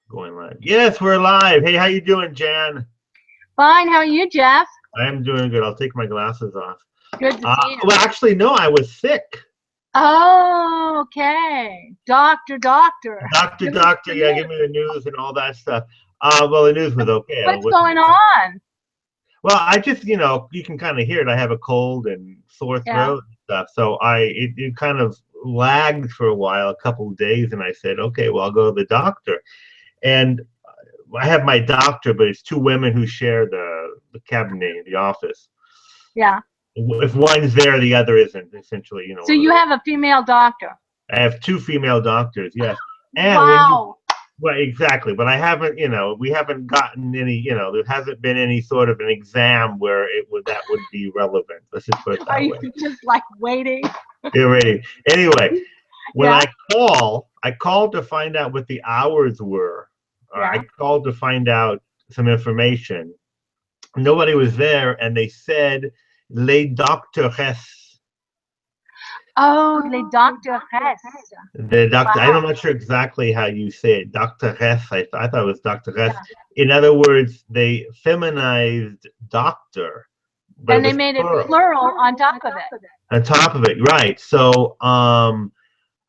Going live. Yes, we're live. Hey, how you doing, Jan? Fine. How are you, Jeff? I'm doing good. I'll take my glasses off. Good to see you. Well, actually, no, I was sick. Oh, okay. Doctor. Doctor, yeah, give me the news and all that stuff. Well, the news was okay. What's going on? Well, I just, you can kind of hear it. I have a cold and sore Yeah. throat and stuff. So it kind of lagged for a while, a couple of days, and I said, okay, well, I'll go to the doctor. And I have my doctor, but it's two women who share the cabinet, the office. Yeah. If one's there, the other isn't. Essentially, So you have a female doctor. I have two female doctors. Yes, and Wow. well, exactly. But I haven't, we haven't gotten any, there hasn't been any sort of an exam where that would be relevant. Let's just put it that Are you way. just like waiting? You're ready. Anyway, when Yeah. I called to find out what the hours were. Yeah. I called to find out some information. Nobody was there, and they said les docteurs. Oh, les docteurs. The doctor. Wow. I'm not sure exactly how you say it. Doctoress. I thought it was doctoress. Yeah. In other words, they feminized doctor, but And they was made it plural. plural on top of it. On top of it, right? So,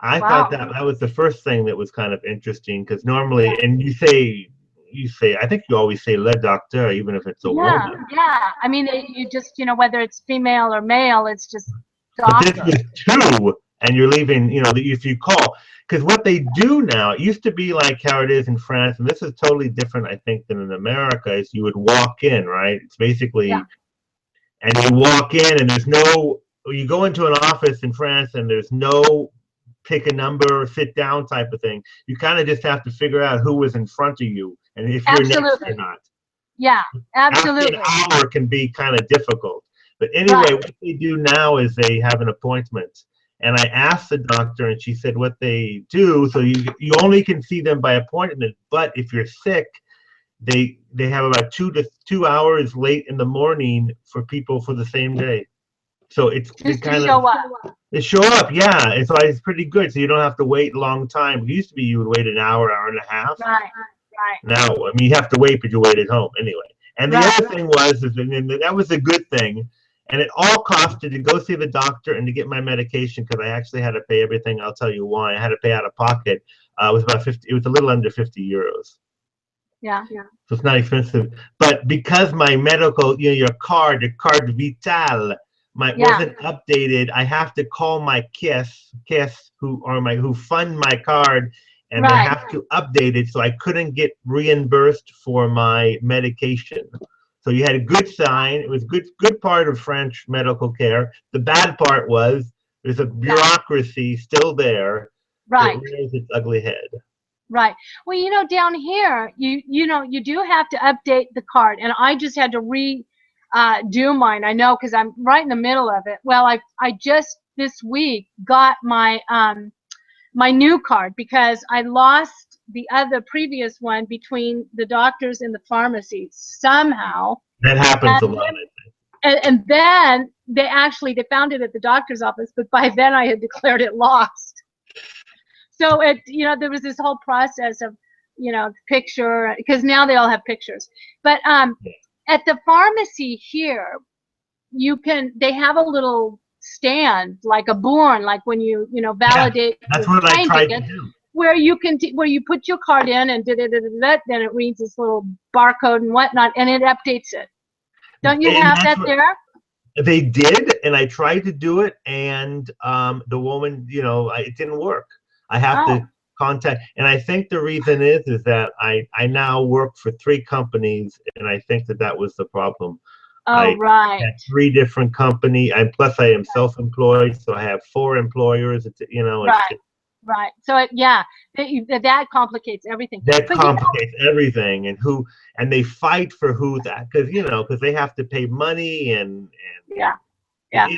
I Wow. thought that was the first thing that was kind of interesting because normally, and you say, I think you always say le docteur, even if it's a woman. Yeah. I mean, you just, whether it's female or male, it's just But this doctor. is two, and you're leaving, if you call. Because what they do now, it used to be like how it is in France, and this is totally different, I think, than in America, is you would walk in, right? It's basically, Yeah. and you walk in, and you go into an office in France, and there's no pick a number, sit down type of thing. You kind of just have to figure out who was in front of you, and if you're next Absolutely. or not. Yeah, absolutely. After an hour can be kind of difficult. But anyway, Right. what they do now is they have an appointment. And I asked the doctor, and she said what they do, so you only can see them by appointment. But if you're sick, they have about 2 hours late in the morning for people for the same day. So it's Just to show up. they show up, yeah. And so it's pretty good. So you don't have to wait a long time. It used to be you would wait an hour and a half. Right. Now, I mean, you have to wait, but you wait at home anyway. And the Right. other thing was, and that was a good thing, and it all costed to go see the doctor and to get my medication because I actually had to pay everything. I'll tell you why. I had to pay out of pocket. It was about 50. It was a little under 50 euros. Yeah. So it's not expensive. But because my medical, your card Vital, wasn't updated, I have to call my caisse who fund my card, and they Right. have to update it, so I couldn't get reimbursed for my medication. So you had a good sign. It was good part of French medical care. The bad part was there's a bureaucracy still there Right. that rears its ugly head. Right. Well, down here, you do have to update the card, and I just had to do mine. I know because I'm right in the middle of it. Well, I just this week got my my new card because I lost the previous one between the doctors and the pharmacy somehow. That happens a lot. And then they found it at the doctor's office, but by then I had declared it lost. So there was this whole process of, picture, because now they all have pictures. But at the pharmacy here, they have a little stand, like a bourne, like when you validate. Yeah, that's what I tried to do. Where you put your card in and then it reads this little barcode and whatnot, and it updates it. Don't you have that there? They did, and I tried to do it, and the woman, it didn't work. I have to contact, and I think the reason is that I now work for 3 companies, and I think that was the problem. Oh, right. I had 3 different companies, and plus I am self-employed, so I have 4 employers. Right. So that complicates everything. That complicates everything, and they fight for who that, because they have to pay money and yeah. Yeah.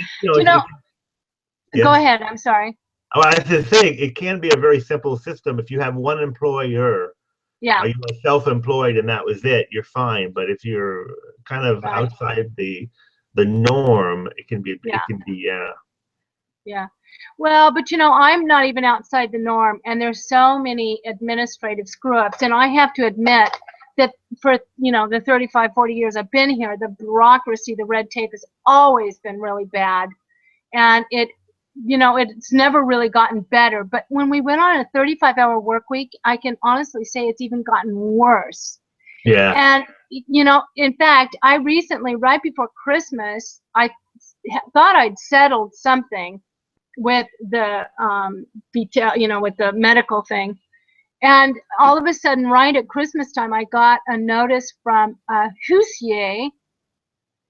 Go ahead. I'm sorry. Well, I was just saying, it can be a very simple system. If you have one employer, Yeah. or you are self-employed and that was it, you're fine. But if you're kind of outside the norm, it can be Yeah. Well, but you know, I'm not even outside the norm, and there's so many administrative screw-ups, and I have to admit that for, you know, the 35, 40 years I've been here, the bureaucracy, the red tape has always been really bad, and it, you know, it's never really gotten better. But when we went on a 35-hour work week, I can honestly say it's even gotten worse. Yeah. And, you know, in fact, I recently, right before Christmas, I thought I'd settled something with the detail, you know, with the medical thing. And all of a sudden, right at Christmas time, I got a notice from Huissier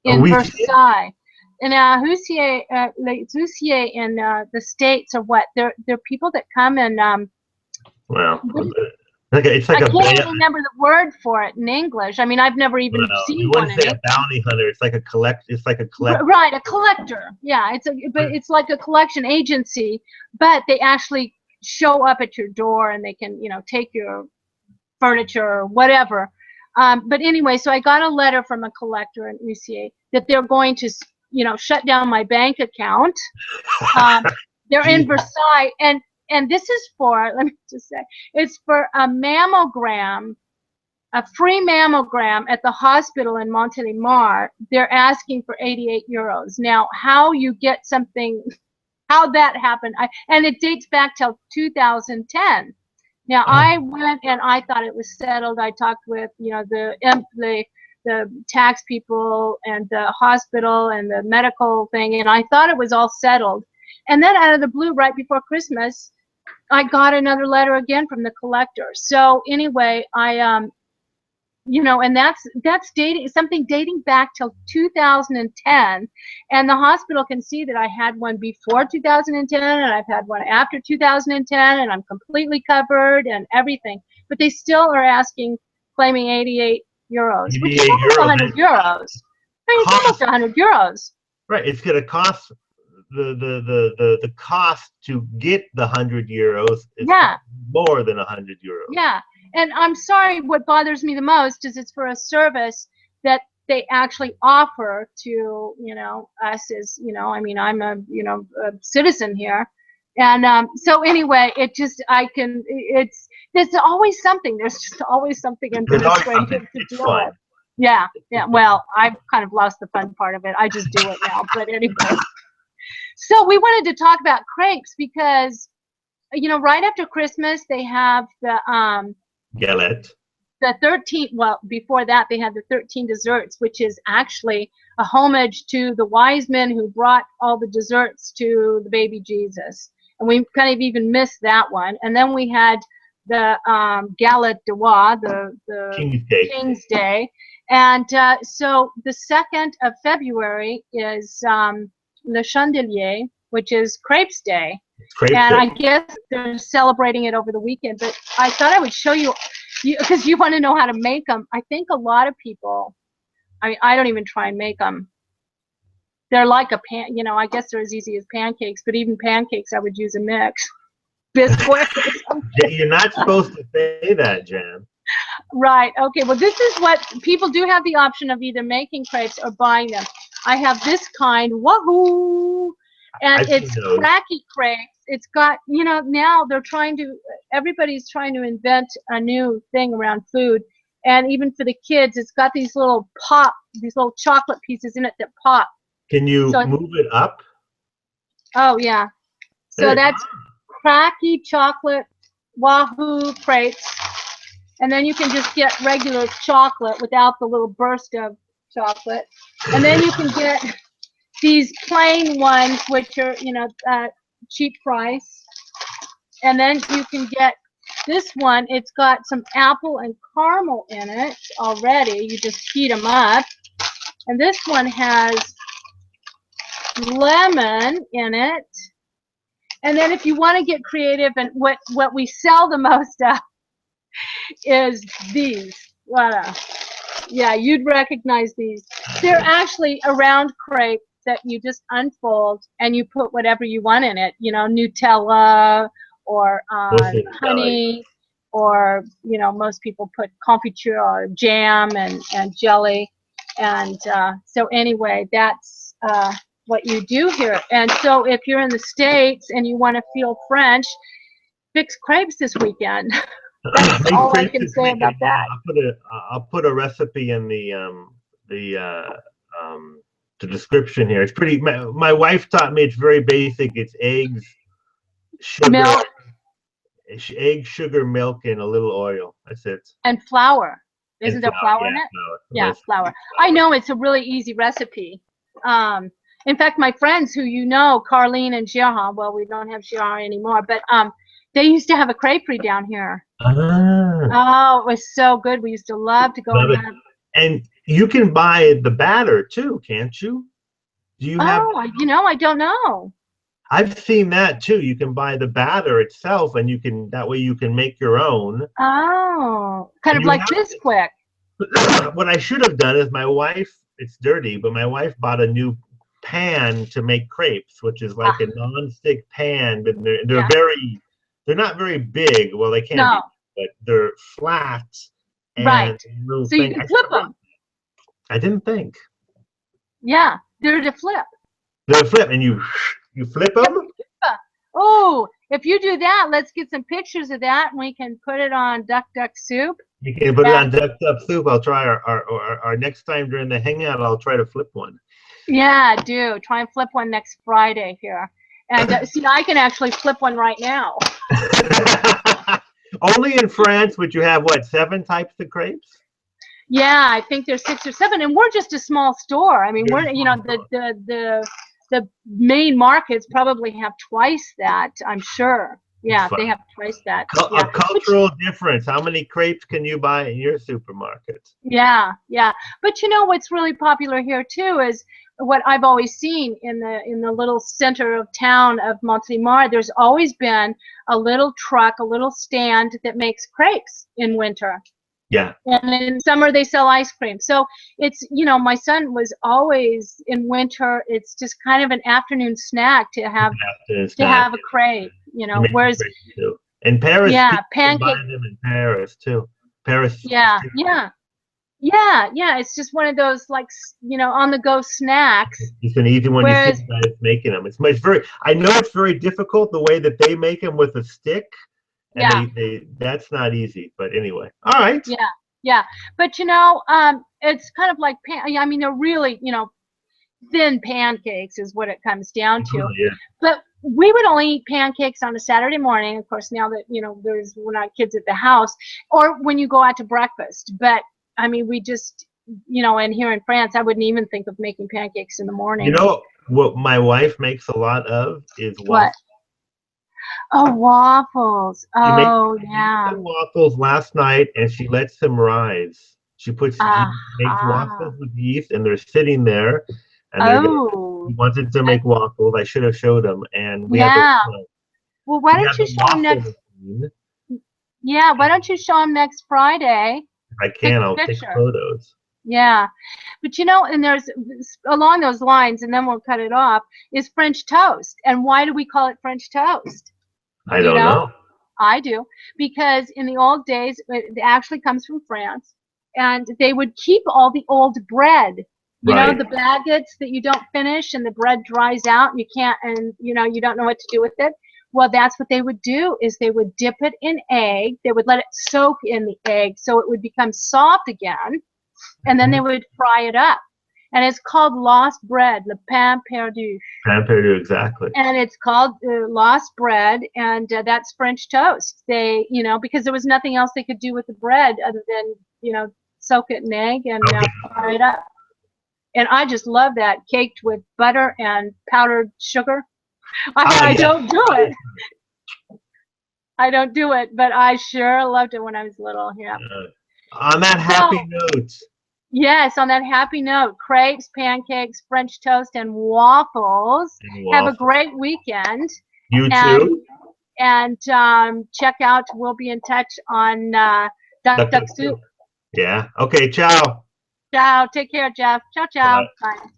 in Versailles. And Huissier, like Huissier in the States are what? They're people that come and well, it's like I can't even remember the word for it in English. I mean, I've never even seen you one. wouldn't say a bounty hunter. It's like a collector. Right, a collector. Yeah, but it's like a collection agency, but they actually show up at your door and they can, you know, take your furniture or whatever. But anyway, so I got a letter from a collector in UCA that they're going to, you know, shut down my bank account. They're in Versailles, and this is for, let me just say, it's for a mammogram, a free mammogram at the hospital in Montélimar. They're asking for 88 euros. Now, how you get something, how that happened, and it dates back till 2010. Now, I went and I thought it was settled. I talked with, you know, the tax people and the hospital and the medical thing, and I thought it was all settled. And then out of the blue, right before Christmas, I got another letter again from the collector. So anyway, I you know, and that's something dating back till 2010, and the hospital can see that I had one before 2010, and I've had one after 2010, and I'm completely covered and everything. But they still are claiming 88 euros, which is almost 100 euros. I mean, it's almost 100 euros. Right, it's going to cost the cost to get the 100 euros is more than 100 euros. Yeah, and I'm sorry, what bothers me the most is it's for a service that they actually offer to, you know, us as, you know, I mean, I'm a, you know, a citizen here. And so anyway, it just, there's always something. There's just always something administrative to do with. Yeah, yeah. Well, I've kind of lost the fun part of it. I just do it now. But anyway. So we wanted to talk about crêpes because, you know, right after Christmas, they have the galette. The 13, well, before that, they had the 13 desserts, which is actually a homage to the wise men who brought all the desserts to the baby Jesus. And we kind of even missed that one. And then we had the galette de roi, the King's Day. And so the 2nd of February is Le Chandelier, which is Crêpes Day. And I guess they're celebrating it over the weekend. But I thought I would show you, because you want to know how to make them. I think a lot of people, I mean, I don't even try and make them. They're like a pan, you know, I guess they're as easy as pancakes, but even pancakes, I would use a mix. Biscuit. You're not supposed to say that, Jan. Right. Okay. Well, this is what people do have the option of either making crepes or buying them. I have this kind, wahoo, and it's cracky crepes. It's got, you know, now they're everybody's trying to invent a new thing around food. And even for the kids, it's got these little chocolate pieces in it that pop. Can you move it up? Oh, yeah. So that's cracky chocolate wahoo crepes. And then you can just get regular chocolate without the little burst of chocolate. And then you can get these plain ones, which are, you know, cheap price. And then you can get this one. It's got some apple and caramel in it already. You just heat them up. And this one has lemon in it. And then if you want to get creative, and what we sell the most of is these. Voila. Yeah, you'd recognize these. They're actually a round crepe that you just unfold and you put whatever you want in it. You know, Nutella or honey, or, you know, most people put confiture or jam and jelly. And so anyway, that's what you do here. And so if you're in the States and you want to feel French, fix crepes this weekend. That's Make all I crepes can this say weekend. about Yeah, that. I'll put a recipe in the description here. It's pretty. My wife taught me it's very basic. It's eggs, sugar, Milk milk, and a little oil. That's it. and flour. And Isn't there flour in yeah, it? flour. Yeah, Yes. flour. I know it's a really easy recipe. In fact, my friends who you know, Carlene and Gerard, well, we don't have Gerard anymore, but they used to have a creperie down here. Ah, Oh, it was so good. We used to love to go love and it. have. And you can buy the batter too, can't you? Do you have? Oh, I don't know. I've seen that too. You can buy the batter itself, and that way you can make your own. Oh, kind And of you like Bisquick. what I should have done is it's dirty, but my wife bought a new pan to make crepes, which is like a non-stick pan, but Yeah. they're not very big. Well, they can't No. be, but they're flat and Right. little So you thing. can flip them. I didn't think. Yeah, they're to flip. They're flip, and you flip them. Oh, if you do that, let's get some pictures of that, and we can put it on Duck Soup. You can put it on duck soup. I'll try our next time during the hangout. I'll try to flip one. Yeah, do. Try and flip one next Friday here. And see, I can actually flip one right now. Only in France would you have, what, 7 types of crepes? Yeah, I think there's 6 or 7, and we're just a small store. I mean, we're the main markets probably have twice that, I'm sure. Yeah, they have twice that. A cultural difference. How many crepes can you buy in your supermarket? Yeah, yeah. But what's really popular here too is what I've always seen in the little center of town of Montélimar. There's always been a little truck, a little stand that makes crepes in winter. Yeah. And in summer they sell ice cream. So it's, my son was always in winter. It's just kind of an afternoon snack to have a crepe, whereas in Paris, yeah, pancake, buy them in Paris too. Paris. Yeah, yeah. Yeah, it's just one of those on the go snacks. It's an easy one to see guys making them. I know it's very difficult the way that they make them with a stick. And that's not easy, but anyway. All right. Yeah. But it's kind of like they're really, thin pancakes is what it comes down to. Oh, yeah. But we would only eat pancakes on a Saturday morning, of course, now that we're not kids at the house, or when you go out to breakfast. But I mean, we just and here in France, I wouldn't even think of making pancakes in the morning. What my wife makes a lot of is waffles. What? Oh, waffles. Oh, yeah. She made waffles last night, and she lets them rise. She makes waffles with yeast, and they're sitting there. And she wanted to make waffles. I should have showed them, and we have well, why don't you show them next? Yeah, why don't you show them next Friday? If I can, I'll take photos. Yeah, but and there's along those lines, and then we'll cut it off. Is French toast, and why do we call it French toast? I don't know. I do, because in the old days, it actually comes from France, and they would keep all the old bread. You know, the baguettes that you don't finish, and the bread dries out, and you can't, and you don't know what to do with it. Well, that's what they would do, is they would dip it in egg. They would let it soak in the egg so it would become soft again, and then they would fry it up. And it's called lost bread, le pain perdu. Pain perdu, exactly. And it's called lost bread, and that's French toast. They, because there was nothing else they could do with the bread other than, soak it in egg and fry it up. And I just love that, caked with butter and powdered sugar. I don't do it. I don't do it, but I sure loved it when I was little. Yeah. On that happy note. Yes, on that happy note, crepes, pancakes, French toast, and waffles. Have a great weekend. You too. And check out, we'll be in touch on Duck Soup. Yeah. Okay, ciao. Ciao. Take care, Jeff. Ciao, ciao. Bye.